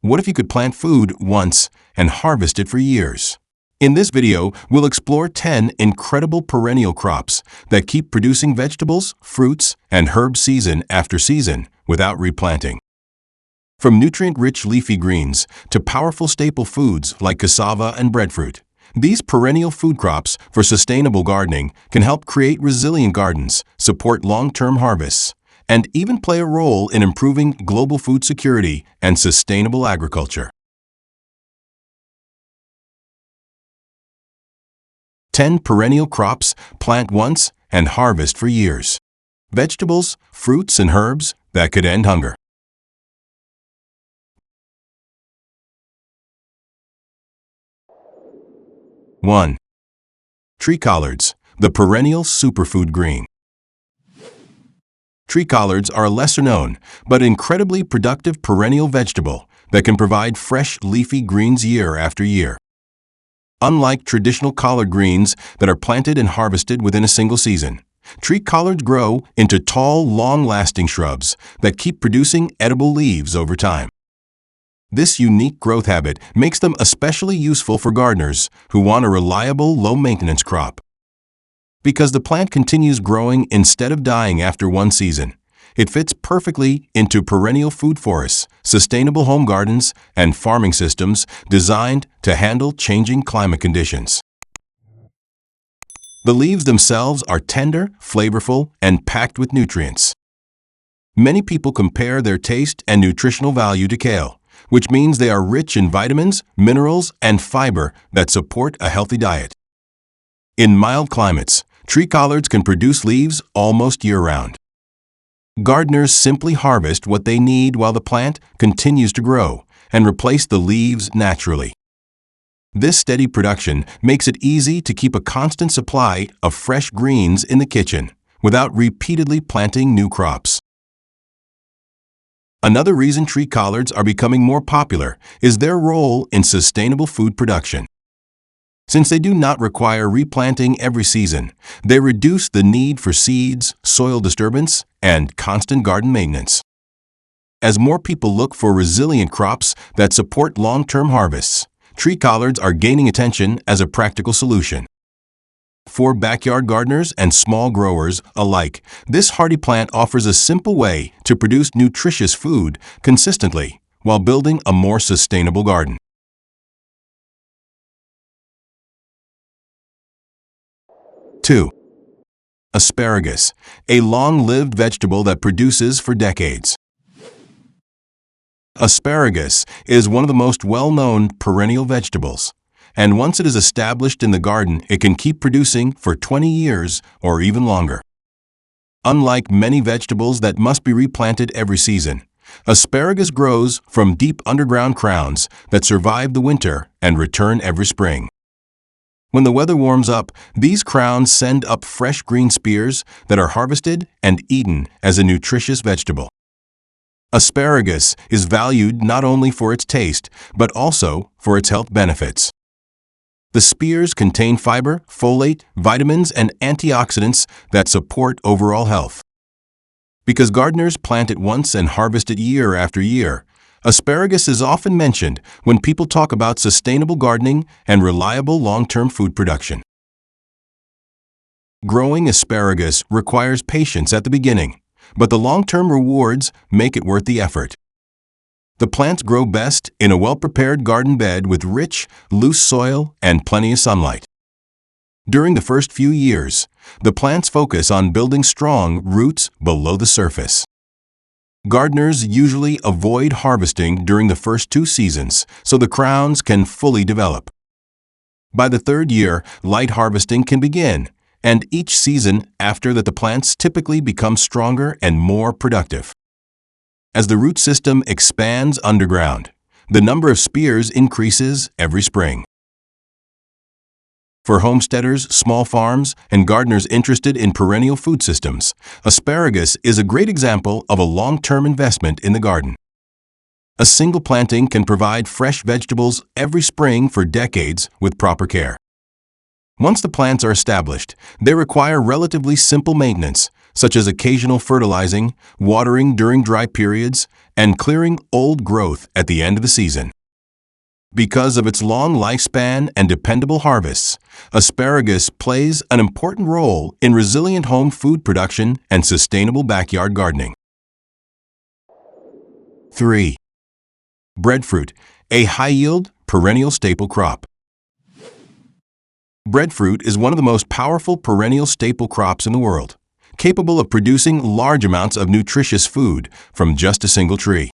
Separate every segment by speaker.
Speaker 1: What if you could plant food once and harvest it for years? In this video, we'll explore 10 incredible perennial crops that keep producing vegetables, fruits, and herbs season after season without replanting. From nutrient-rich leafy greens to powerful staple foods like cassava and breadfruit, these perennial food crops for sustainable gardening can help create resilient gardens, support long-term harvests, and even play a role in improving global food security and sustainable agriculture. 10 perennial crops plant once and harvest for years. Vegetables, fruits, and herbs that could end hunger. 1. Tree collards, the perennial superfood green. Tree collards are a lesser-known but incredibly productive perennial vegetable that can provide fresh leafy greens year after year. Unlike traditional collard greens that are planted and harvested within a single season, tree collards grow into tall, long-lasting shrubs that keep producing edible leaves over time. This unique growth habit makes them especially useful for gardeners who want a reliable, low-maintenance crop. Because the plant continues growing instead of dying after one season, it fits perfectly into perennial food forests, sustainable home gardens, and farming systems designed to handle changing climate conditions. The leaves themselves are tender, flavorful, and packed with nutrients. Many people compare their taste and nutritional value to kale, which means they are rich in vitamins, minerals, and fiber that support a healthy diet. In mild climates, tree collards can produce leaves almost year-round. Gardeners simply harvest what they need while the plant continues to grow and replace the leaves naturally. This steady production makes it easy to keep a constant supply of fresh greens in the kitchen without repeatedly planting new crops. Another reason tree collards are becoming more popular is their role in sustainable food production. Since they do not require replanting every season, they reduce the need for seeds, soil disturbance, and constant garden maintenance. As more people look for resilient crops that support long-term harvests, tree collards are gaining attention as a practical solution. For backyard gardeners and small growers alike, this hardy plant offers a simple way to produce nutritious food consistently while building a more sustainable garden. 2. Asparagus, a long-lived vegetable that produces for decades. Asparagus is one of the most well-known perennial vegetables, and once it is established in the garden, it can keep producing for 20 years or even longer. Unlike many vegetables that must be replanted every season, asparagus grows from deep underground crowns that survive the winter and return every spring. When the weather warms up, these crowns send up fresh green spears that are harvested and eaten as a nutritious vegetable. Asparagus is valued not only for its taste, but also for its health benefits. The spears contain fiber, folate, vitamins, and antioxidants that support overall health. Because gardeners plant it once and harvest it year after year, asparagus is often mentioned when people talk about sustainable gardening and reliable long-term food production. Growing asparagus requires patience at the beginning, but the long-term rewards make it worth the effort. The plants grow best in a well-prepared garden bed with rich, loose soil and plenty of sunlight. During the first few years, the plants focus on building strong roots below the surface. Gardeners usually avoid harvesting during the first 2 seasons so the crowns can fully develop. By the 3rd year, light harvesting can begin, and each season after that the plants typically become stronger and more productive. As the root system expands underground, the number of spears increases every spring. For homesteaders, small farms, and gardeners interested in perennial food systems, asparagus is a great example of a long-term investment in the garden. A single planting can provide fresh vegetables every spring for decades with proper care. Once the plants are established, they require relatively simple maintenance, such as occasional fertilizing, watering during dry periods, and clearing old growth at the end of the season. Because of its long lifespan and dependable harvests, asparagus plays an important role in resilient home food production and sustainable backyard gardening. 3. Breadfruit, a high-yield, perennial staple crop. Breadfruit is one of the most powerful perennial staple crops in the world, capable of producing large amounts of nutritious food from just a single tree.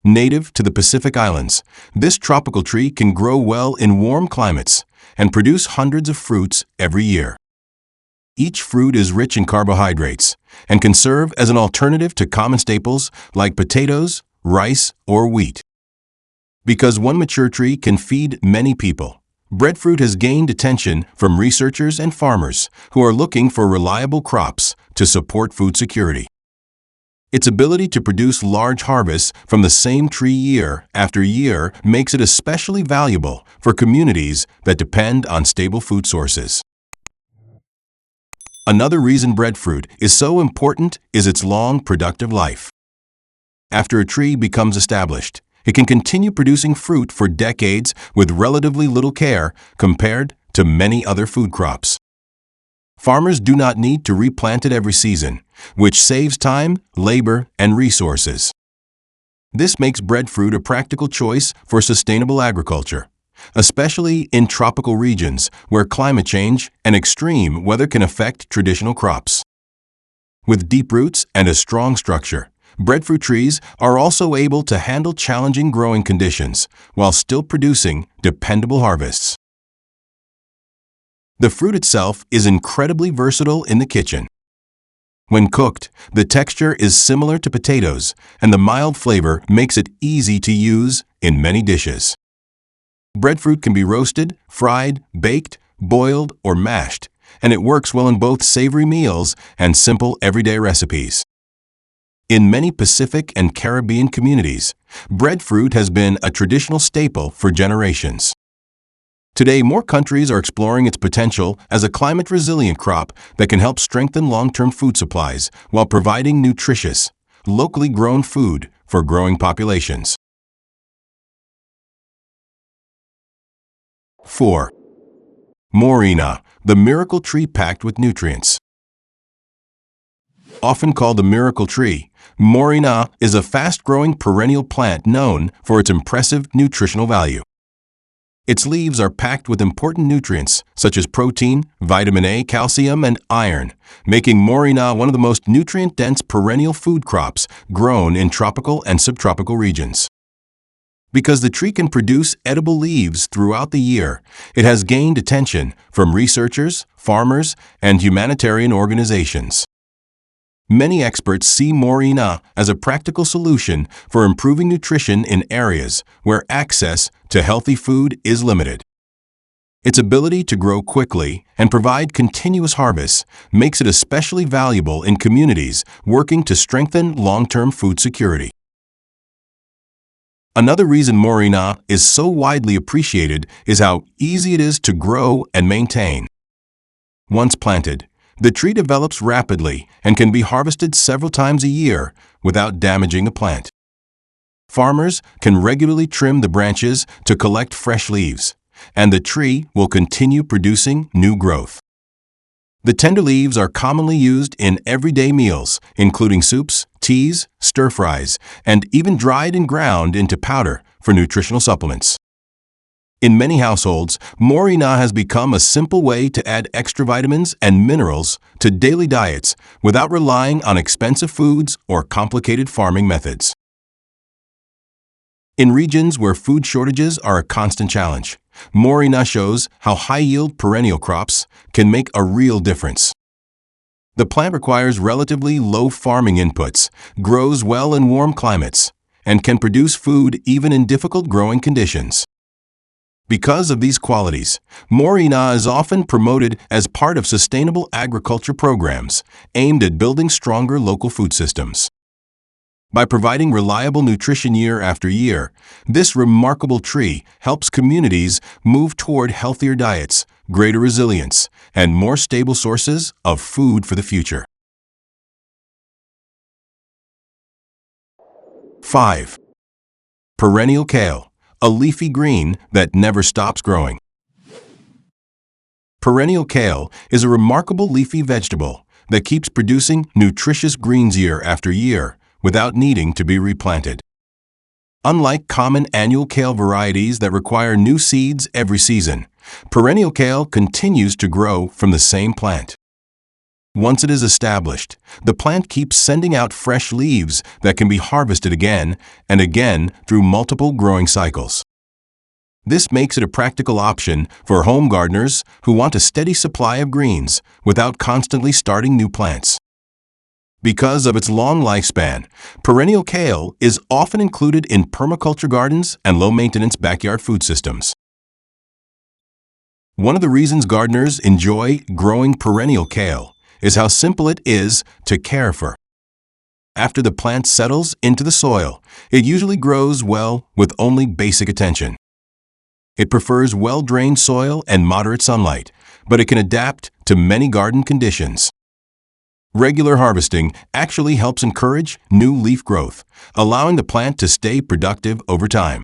Speaker 1: Native to the Pacific Islands, this tropical tree can grow well in warm climates and produce hundreds of fruits every year. Each fruit is rich in carbohydrates and can serve as an alternative to common staples like potatoes, rice, or wheat. Because one mature tree can feed many people, breadfruit has gained attention from researchers and farmers who are looking for reliable crops to support food security. Its ability to produce large harvests from the same tree year after year makes it especially valuable for communities that depend on stable food sources. Another reason breadfruit is so important is its long, productive life. After a tree becomes established, it can continue producing fruit for decades with relatively little care compared to many other food crops. Farmers do not need to replant it every season, which saves time, labor, and resources. This makes breadfruit a practical choice for sustainable agriculture, especially in tropical regions where climate change and extreme weather can affect traditional crops. With deep roots and a strong structure, breadfruit trees are also able to handle challenging growing conditions while still producing dependable harvests. The fruit itself is incredibly versatile in the kitchen. When cooked, the texture is similar to potatoes, and the mild flavor makes it easy to use in many dishes. Breadfruit can be roasted, fried, baked, boiled, or mashed, and it works well in both savory meals and simple everyday recipes. In many Pacific and Caribbean communities, breadfruit has been a traditional staple for generations. Today, more countries are exploring its potential as a climate-resilient crop that can help strengthen long-term food supplies while providing nutritious, locally grown food for growing populations. 4. Moringa, the miracle tree packed with nutrients. Often called the miracle tree, Moringa is a fast-growing perennial plant known for its impressive nutritional value. Its leaves are packed with important nutrients such as protein, vitamin A, calcium, and iron, making Moringa one of the most nutrient-dense perennial food crops grown in tropical and subtropical regions. Because the tree can produce edible leaves throughout the year, it has gained attention from researchers, farmers, and humanitarian organizations. Many experts see Moringa as a practical solution for improving nutrition in areas where access to healthy food is limited. Its ability to grow quickly and provide continuous harvests makes it especially valuable in communities working to strengthen long-term food security. Another reason Moringa is so widely appreciated is how easy it is to grow and maintain. Once planted, the tree develops rapidly and can be harvested several times a year without damaging the plant. Farmers can regularly trim the branches to collect fresh leaves, and the tree will continue producing new growth. The tender leaves are commonly used in everyday meals, including soups, teas, stir-fries, and even dried and ground into powder for nutritional supplements. In many households, Moringa has become a simple way to add extra vitamins and minerals to daily diets without relying on expensive foods or complicated farming methods. In regions where food shortages are a constant challenge, Moringa shows how high-yield perennial crops can make a real difference. The plant requires relatively low farming inputs, grows well in warm climates, and can produce food even in difficult growing conditions. Because of these qualities, Moringa is often promoted as part of sustainable agriculture programs aimed at building stronger local food systems. By providing reliable nutrition year after year, this remarkable tree helps communities move toward healthier diets, greater resilience, and more stable sources of food for the future. 5. Perennial kale, a leafy green that never stops growing. Perennial kale is a remarkable leafy vegetable that keeps producing nutritious greens year after year without needing to be replanted. Unlike common annual kale varieties that require new seeds every season, perennial kale continues to grow from the same plant. Once it is established, the plant keeps sending out fresh leaves that can be harvested again and again through multiple growing cycles. This makes it a practical option for home gardeners who want a steady supply of greens without constantly starting new plants. Because of its long lifespan, perennial kale is often included in permaculture gardens and low-maintenance backyard food systems. One of the reasons gardeners enjoy growing perennial kale is how simple it is to care for. After the plant settles into the soil, it usually grows well with only basic attention. It prefers well-drained soil and moderate sunlight, but it can adapt to many garden conditions. Regular harvesting actually helps encourage new leaf growth, allowing the plant to stay productive over time.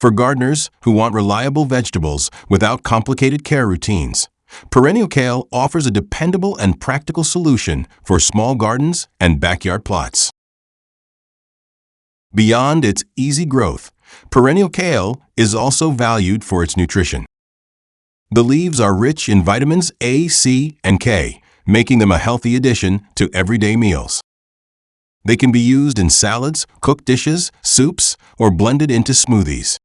Speaker 1: For gardeners who want reliable vegetables without complicated care routines, perennial kale offers a dependable and practical solution for small gardens and backyard plots. Beyond its easy growth, perennial kale is also valued for its nutrition. The leaves are rich in vitamins A, C, and K, making them a healthy addition to everyday meals. They can be used in salads, cooked dishes, soups, or blended into smoothies.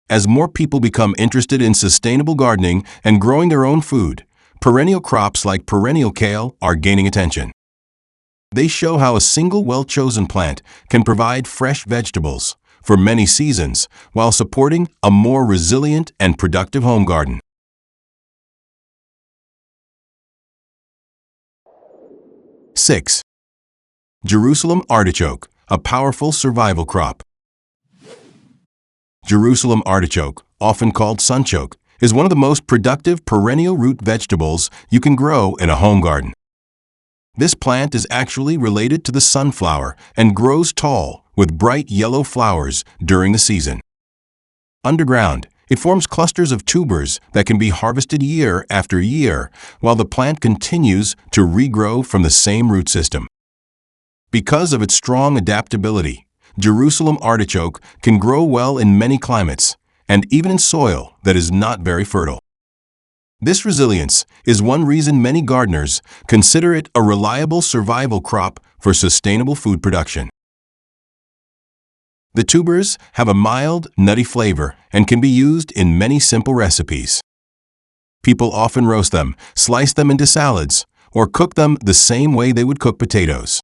Speaker 1: As more people become interested in sustainable gardening and growing their own food, perennial crops like perennial kale are gaining attention. They show how a single well-chosen plant can provide fresh vegetables for many seasons while supporting a more resilient and productive home garden. Six. Jerusalem artichoke, a powerful survival crop. Jerusalem artichoke, often called sunchoke, is one of the most productive perennial root vegetables you can grow in a home garden. This plant is actually related to the sunflower and grows tall with bright yellow flowers during the season. Underground, it forms clusters of tubers that can be harvested year after year while the plant continues to regrow from the same root system. Because of its strong adaptability, Jerusalem artichoke can grow well in many climates and even in soil that is not very fertile. This resilience is one reason many gardeners consider it a reliable survival crop for sustainable food production. The tubers have a mild, nutty flavor and can be used in many simple recipes. People often roast them, slice them into salads, or cook them the same way they would cook potatoes.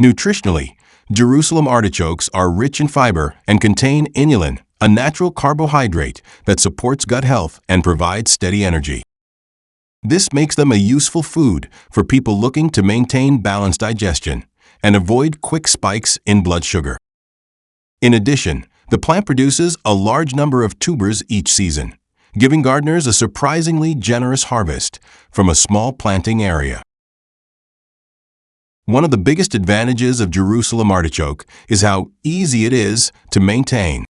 Speaker 1: Nutritionally, Jerusalem artichokes are rich in fiber and contain inulin, a natural carbohydrate that supports gut health and provides steady energy. This makes them a useful food for people looking to maintain balanced digestion and avoid quick spikes in blood sugar. In addition, the plant produces a large number of tubers each season, giving gardeners a surprisingly generous harvest from a small planting area. One of the biggest advantages of Jerusalem artichoke is how easy it is to maintain.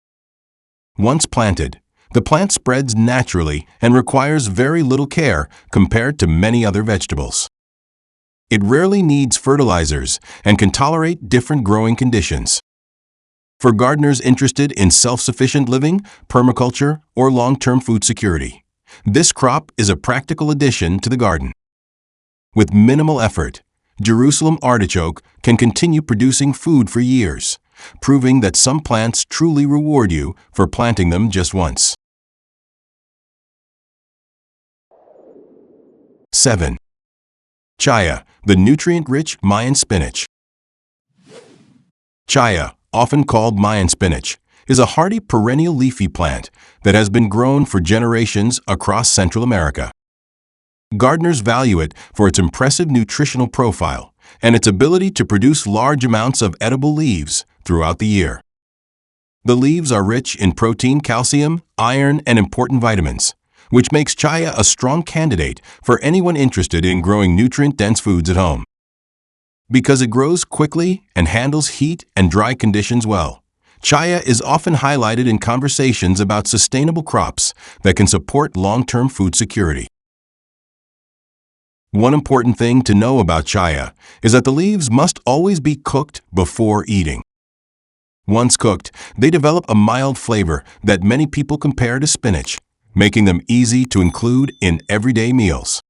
Speaker 1: Once planted, the plant spreads naturally and requires very little care compared to many other vegetables. It rarely needs fertilizers and can tolerate different growing conditions. For gardeners interested in self-sufficient living, permaculture, or long-term food security, this crop is a practical addition to the garden. With minimal effort, Jerusalem artichoke can continue producing food for years, proving that some plants truly reward you for planting them just once. 7. Chaya, the nutrient-rich Mayan spinach. Chaya, often called Mayan spinach, is a hardy perennial leafy plant that has been grown for generations across Central America. Gardeners value it for its impressive nutritional profile and its ability to produce large amounts of edible leaves throughout the year. The leaves are rich in protein, calcium, iron, and important vitamins, which makes Chaya a strong candidate for anyone interested in growing nutrient-dense foods at home. Because it grows quickly and handles heat and dry conditions well, Chaya is often highlighted in conversations about sustainable crops that can support long-term food security. One important thing to know about Chaya is that the leaves must always be cooked before eating. Once cooked, they develop a mild flavor that many people compare to spinach, making them easy to include in everyday meals.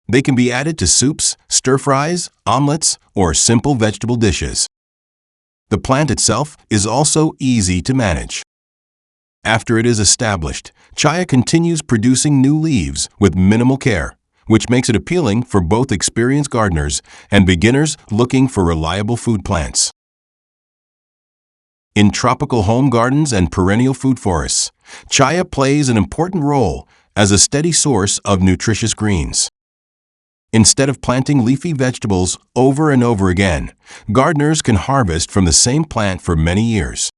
Speaker 1: They can be added to soups, stir-fries, omelets, or simple vegetable dishes. The plant itself is also easy to manage. After it is established, Chaya continues producing new leaves with minimal care, which makes it appealing for both experienced gardeners and beginners looking for reliable food plants. In tropical home gardens and perennial food forests, Chaya plays an important role as a steady source of nutritious greens. Instead of planting leafy vegetables over and over again, gardeners can harvest from the same plant for many years.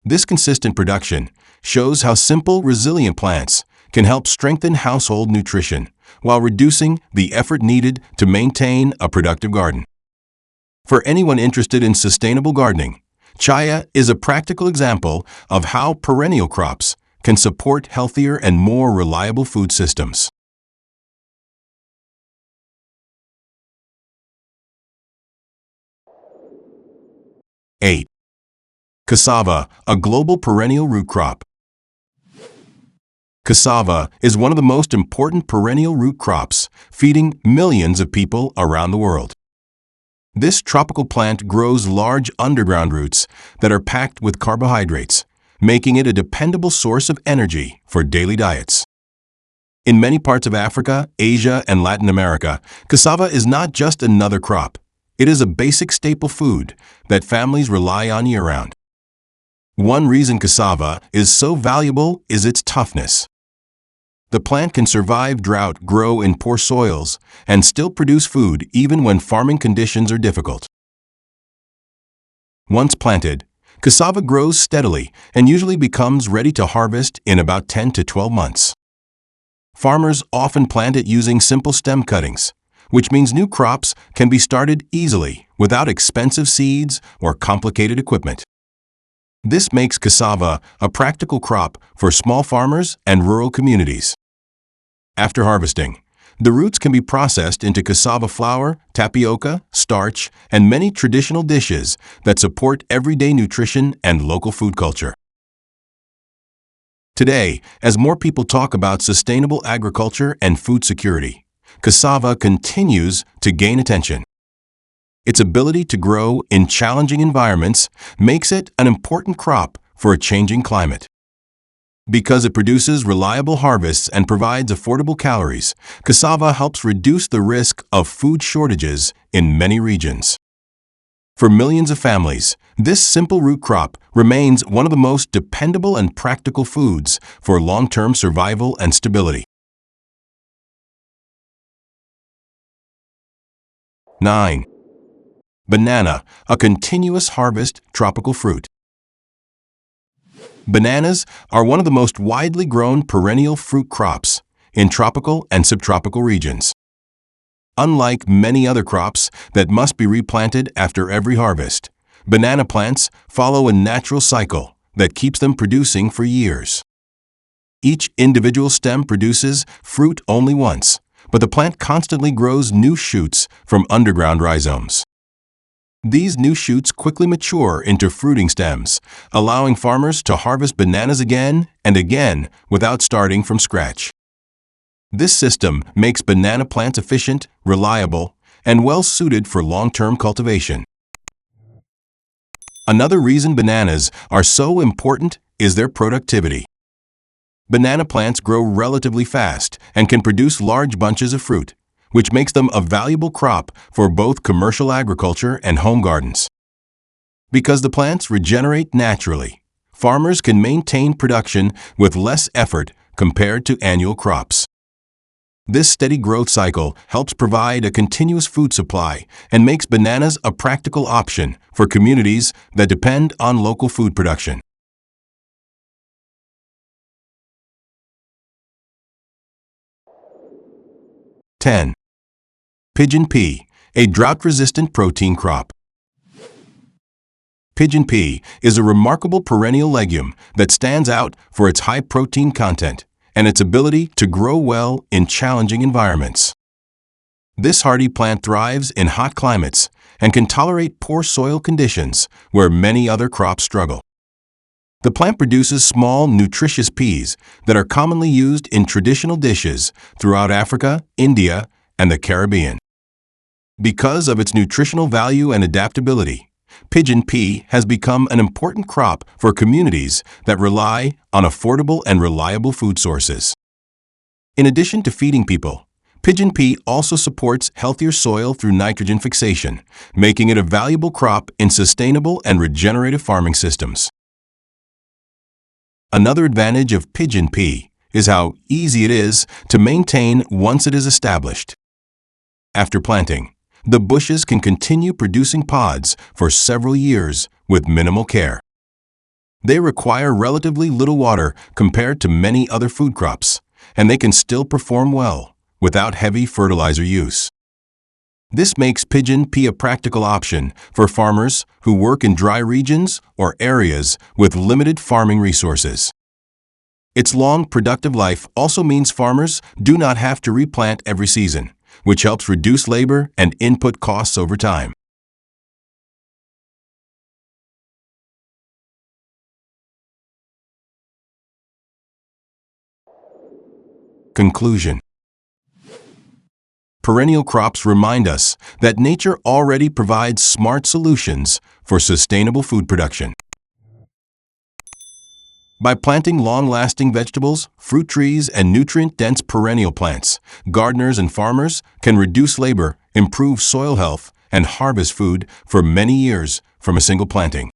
Speaker 1: This consistent production shows how simple, resilient plants can help strengthen household nutrition while reducing the effort needed to maintain a productive garden. For anyone interested in sustainable gardening, Chaya is a practical example of how perennial crops can support healthier and more reliable food systems. Eight. Cassava, a global perennial root crop. Cassava is one of the most important perennial root crops, feeding millions of people around the world. This tropical plant grows large underground roots that are packed with carbohydrates, making it a dependable source of energy for daily diets. In many parts of Africa, Asia, and Latin America, cassava is not just another crop. It is a basic staple food that families rely on year-round. One reason cassava is so valuable is its toughness. The plant can survive drought, grow in poor soils, and still produce food even when farming conditions are difficult. Once planted, cassava grows steadily and usually becomes ready to harvest in about 10 to 12 months. Farmers often plant it using simple stem cuttings, which means new crops can be started easily without expensive seeds or complicated equipment. This makes cassava a practical crop for small farmers and rural communities. After harvesting, the roots can be processed into cassava flour, tapioca, starch, and many traditional dishes that support everyday nutrition and local food culture. Today, as more people talk about sustainable agriculture and food security, cassava continues to gain attention. Its ability to grow in challenging environments makes it an important crop for a changing climate. Because it produces reliable harvests and provides affordable calories, cassava helps reduce the risk of food shortages in many regions. For millions of families, this simple root crop remains one of the most dependable and practical foods for long-term survival and stability. 9. Banana, a continuous harvest tropical fruit. Bananas are one of the most widely grown perennial fruit crops in tropical and subtropical regions. Unlike many other crops that must be replanted after every harvest, banana plants follow a natural cycle that keeps them producing for years. Each individual stem produces fruit only once, but the plant constantly grows new shoots from underground rhizomes. These new shoots quickly mature into fruiting stems, allowing farmers to harvest bananas again and again without starting from scratch. This system makes banana plants efficient, reliable, and well-suited for long-term cultivation. Another reason bananas are so important is their productivity. Banana plants grow relatively fast and can produce large bunches of fruit, which makes them a valuable crop for both commercial agriculture and home gardens. Because the plants regenerate naturally, farmers can maintain production with less effort compared to annual crops. This steady growth cycle helps provide a continuous food supply and makes bananas a practical option for communities that depend on local food production. Ten. Pigeon pea, a drought-resistant protein crop. Pigeon pea is a remarkable perennial legume that stands out for its high protein content and its ability to grow well in challenging environments. This hardy plant thrives in hot climates and can tolerate poor soil conditions where many other crops struggle. The plant produces small, nutritious peas that are commonly used in traditional dishes throughout Africa, India, and the Caribbean. Because of its nutritional value and adaptability, pigeon pea has become an important crop for communities that rely on affordable and reliable food sources. In addition to feeding people, pigeon pea also supports healthier soil through nitrogen fixation, making it a valuable crop in sustainable and regenerative farming systems. Another advantage of pigeon pea is how easy it is to maintain once it is established. After planting, the bushes can continue producing pods for several years with minimal care. They require relatively little water compared to many other food crops, and they can still perform well without heavy fertilizer use. This makes pigeon pea a practical option for farmers who work in dry regions or areas with limited farming resources. Its long, productive life also means farmers do not have to replant every season, which helps reduce labor and input costs over time. Conclusion. Perennial crops remind us that nature already provides smart solutions for sustainable food production. By planting long-lasting vegetables, fruit trees, and nutrient-dense perennial plants, gardeners and farmers can reduce labor, improve soil health, and harvest food for many years from a single planting.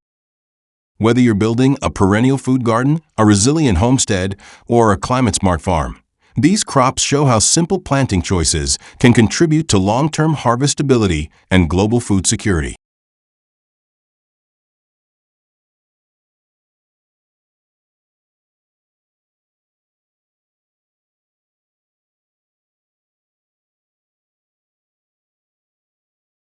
Speaker 1: Whether you're building a perennial food garden, a resilient homestead, or a climate-smart farm, these crops show how simple planting choices can contribute to long-term harvestability and global food security.